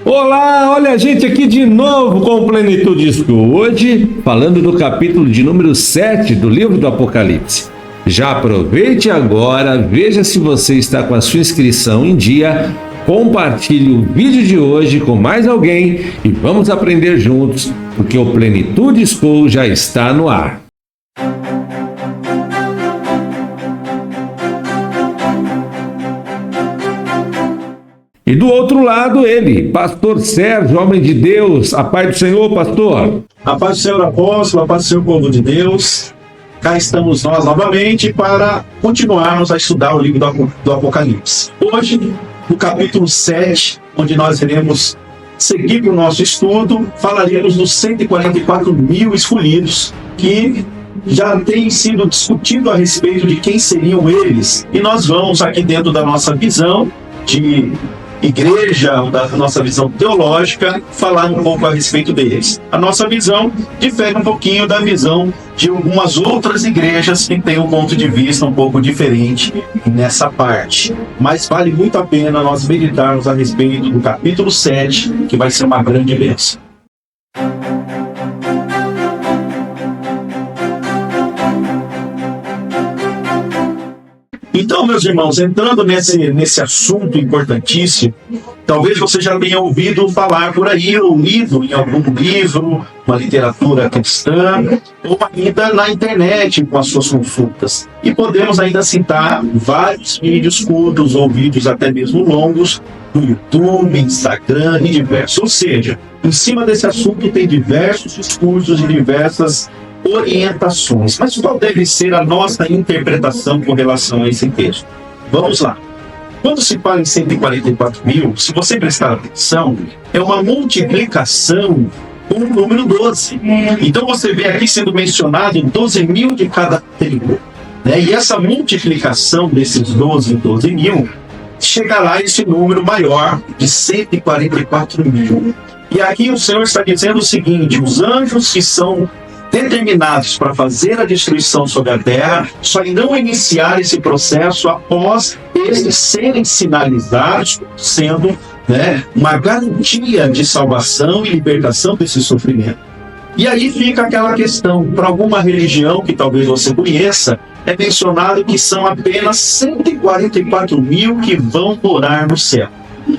Olá, olha a gente aqui de novo com o Plenitude School. Hoje, falando do capítulo de número 7 do livro do Apocalipse. Já aproveite agora, veja se você está com a sua inscrição em dia, compartilhe o vídeo de hoje com mais alguém e vamos aprender juntos, porque o Plenitude School já está no ar. E do outro lado ele, pastor Sérgio, homem de Deus, a paz do Senhor, pastor. A paz do Senhor, apóstolo, a paz do Senhor, povo de Deus. Cá estamos nós novamente para continuarmos a estudar o livro do Apocalipse. Hoje, no capítulo 7, onde nós iremos seguir para o nosso estudo, falaremos dos 144 mil escolhidos, que já tem sido discutido a respeito de quem seriam eles. E nós vamos aqui dentro da nossa visão de igreja, da nossa visão teológica, falar um pouco a respeito deles. A nossa visão difere um pouquinho da visão de algumas outras igrejas que têm um ponto de vista um pouco diferente nessa parte. Mas vale muito a pena nós meditarmos a respeito do capítulo 7, que vai ser uma grande bênção. Então, meus irmãos, entrando nesse assunto importantíssimo, talvez você já tenha ouvido falar por aí, ou lido em algum livro, uma literatura cristã, ou ainda na internet com as suas consultas. E podemos ainda citar vários vídeos curtos ou vídeos até mesmo longos no YouTube, Instagram e diversos. Ou seja, em cima desse assunto tem diversos discursos e diversas orientações. Mas qual deve ser a nossa interpretação com relação a esse texto? Vamos lá. Quando se fala em 144 mil, se você prestar atenção, é uma multiplicação com o número 12. Então você vê aqui sendo mencionado 12 mil de cada tribo, né? E essa multiplicação desses 12 mil chegará a esse número maior de 144 mil. E aqui o Senhor está dizendo o seguinte: os anjos que são determinados para fazer a destruição sobre a terra só irão iniciar esse processo após eles serem sinalizados, sendo, uma garantia de salvação e libertação desse sofrimento. E aí fica aquela questão: para alguma religião que talvez você conheça, é mencionado que são apenas 144 mil que vão morar no céu.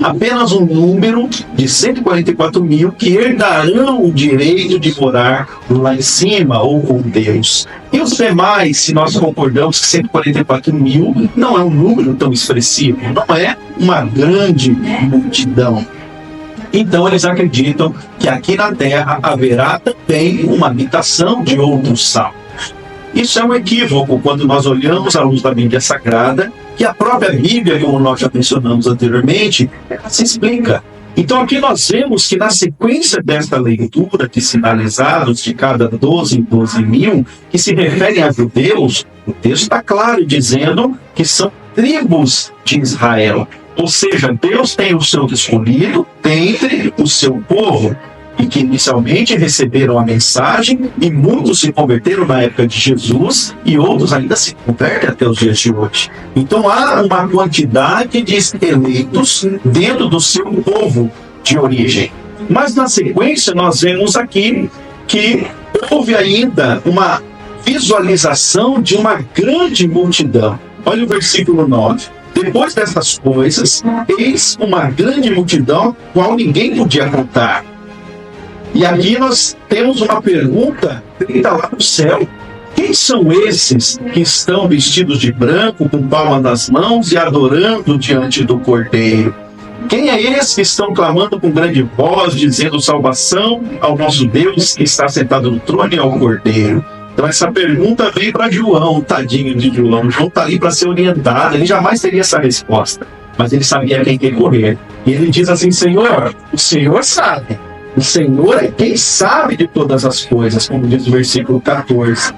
Apenas um número de 144 mil que herdarão o direito de morar lá em cima ou com Deus. E os demais, se nós concordamos que 144 mil não é um número tão expressivo, não é uma grande multidão. Então eles acreditam que aqui na Terra haverá também uma habitação de outros salvos. Isso é um equívoco quando nós olhamos à luz da Bíblia Sagrada, que a própria Bíblia, como nós já mencionamos anteriormente, ela se explica. Então aqui nós vemos que na sequência desta leitura de sinalizados de cada 12 mil, que se referem a judeus, o texto está claro dizendo que são tribos de Israel. Ou seja, Deus tem o seu escolhido dentre o seu povo, e que inicialmente receberam a mensagem, e muitos se converteram na época de Jesus, e outros ainda se convertem até os dias de hoje. Então há uma quantidade de eleitos dentro do seu povo de origem. Mas na sequência nós vemos aqui que houve ainda uma visualização de uma grande multidão. Olha o versículo 9. Depois dessas coisas, eis uma grande multidão, qual ninguém podia contar. E aqui nós temos uma pergunta feita lá no céu: quem são esses que estão vestidos de branco, com palma nas mãos e adorando diante do Cordeiro? Quem é esse que estão clamando com grande voz, dizendo salvação ao nosso Deus que está sentado no trono e ao Cordeiro? Então essa pergunta veio para João, tadinho de João. João está ali para ser orientado, ele jamais teria essa resposta, mas ele sabia quem recorrer. E ele diz assim: Senhor, o Senhor sabe. O Senhor é quem sabe de todas as coisas, como diz o versículo 14.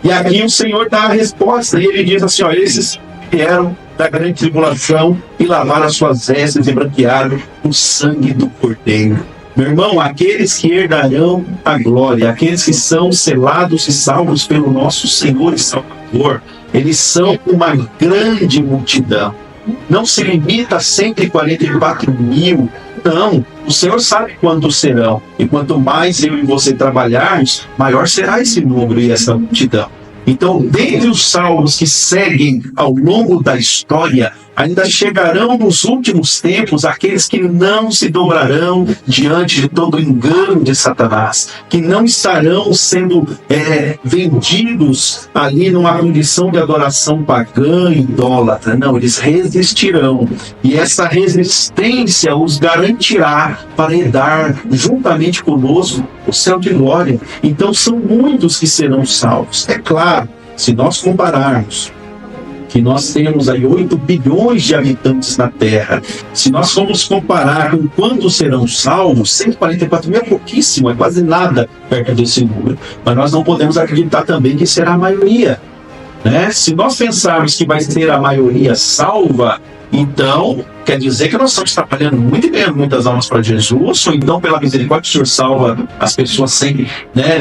E aqui o Senhor dá a resposta, e ele diz assim: esses vieram da grande tribulação e lavaram as suas vestes e branquearam o sangue do Cordeiro. Meu irmão, aqueles que herdarão a glória, aqueles que são selados e salvos pelo nosso Senhor e Salvador, eles são uma grande multidão. Não se limita a 144 mil Não, o Senhor sabe quantos serão. E quanto mais eu e você trabalharmos, maior será esse número e essa multidão. Então, dentre os salvos que seguem ao longo da história, ainda chegarão nos últimos tempos aqueles que não se dobrarão diante de todo o engano de Satanás, que não estarão sendo vendidos ali numa condição de adoração pagã, idólatra. Não, eles resistirão. E essa resistência os garantirá para herdar juntamente conosco o céu de glória. Então são muitos que serão salvos. É claro, se nós compararmos que nós temos aí 8 bilhões de habitantes na Terra, se nós formos comparar com quantos serão salvos, 144 mil é pouquíssimo, é quase nada perto desse número. Mas nós não podemos acreditar também que será a maioria, né? Se nós pensarmos que vai ser a maioria salva, então quer dizer que nós estamos trabalhando muito bem, muitas almas para Jesus, ou então pela misericórdia o Senhor salva as pessoas sem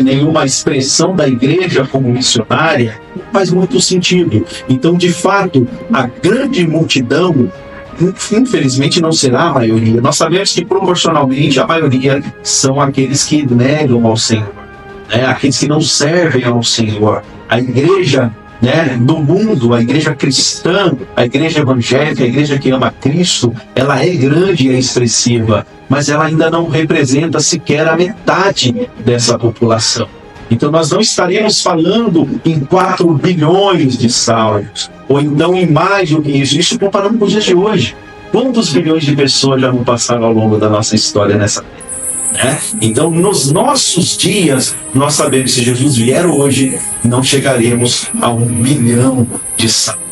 nenhuma expressão da igreja como missionária. Faz muito sentido. Então, de fato, a grande multidão, infelizmente, não será a maioria. Nós sabemos que proporcionalmente a maioria são aqueles que negam ao Senhor, aqueles que não servem ao Senhor. A igreja do mundo, a igreja cristã, a igreja evangélica, a igreja que ama Cristo, ela é grande e é expressiva, mas ela ainda não representa sequer a metade dessa população. Então nós não estaremos falando em 4 bilhões de salvos, ou então em mais do que isso comparando com os dias de hoje. Quantos bilhões de pessoas já não passaram ao longo da nossa história nessa terra? Então, nos nossos dias, nós sabemos que se Jesus vier hoje, não chegaremos a 1 bilhão de salvos,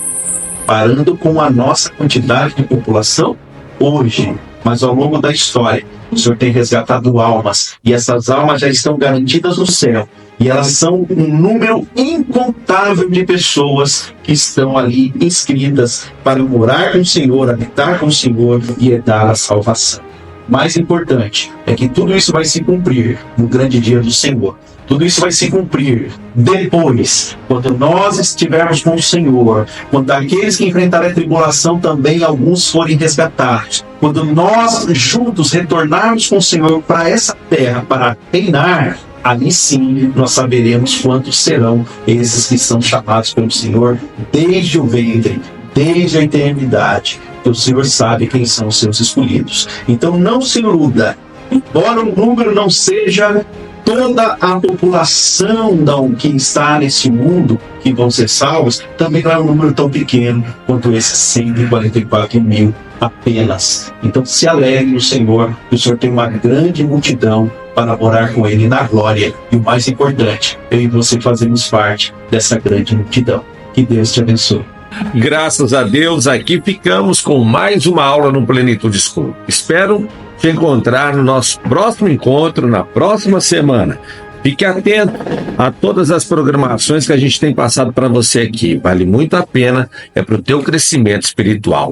parando com a nossa quantidade de população hoje. Mas ao longo da história, o Senhor tem resgatado almas, e essas almas já estão garantidas no céu, e elas são um número incontável de pessoas que estão ali inscritas para morar com o Senhor, habitar com o Senhor e herdar a salvação. Mais importante é que tudo isso vai se cumprir no grande dia do Senhor. Tudo isso vai se cumprir depois, quando nós estivermos com o Senhor, quando aqueles que enfrentarem a tribulação também, alguns forem resgatados, quando nós juntos retornarmos com o Senhor para essa terra, para reinar, ali sim nós saberemos quantos serão esses que são chamados pelo Senhor desde o ventre, desde a eternidade. O Senhor sabe quem são os seus escolhidos. Então não se iluda. Embora o número não seja toda a população que está nesse mundo que vão ser salvos, também não é um número tão pequeno quanto esses 144 mil apenas. Então se alegre no Senhor, que o Senhor tem uma grande multidão para morar com Ele na glória. E o mais importante, eu e você fazemos parte dessa grande multidão. Que Deus te abençoe. Graças a Deus, aqui ficamos com mais uma aula no Plenitude School. Espero te encontrar no nosso próximo encontro, na próxima semana. Fique atento a todas as programações que a gente tem passado para você aqui. Vale muito a pena, é para o teu crescimento espiritual.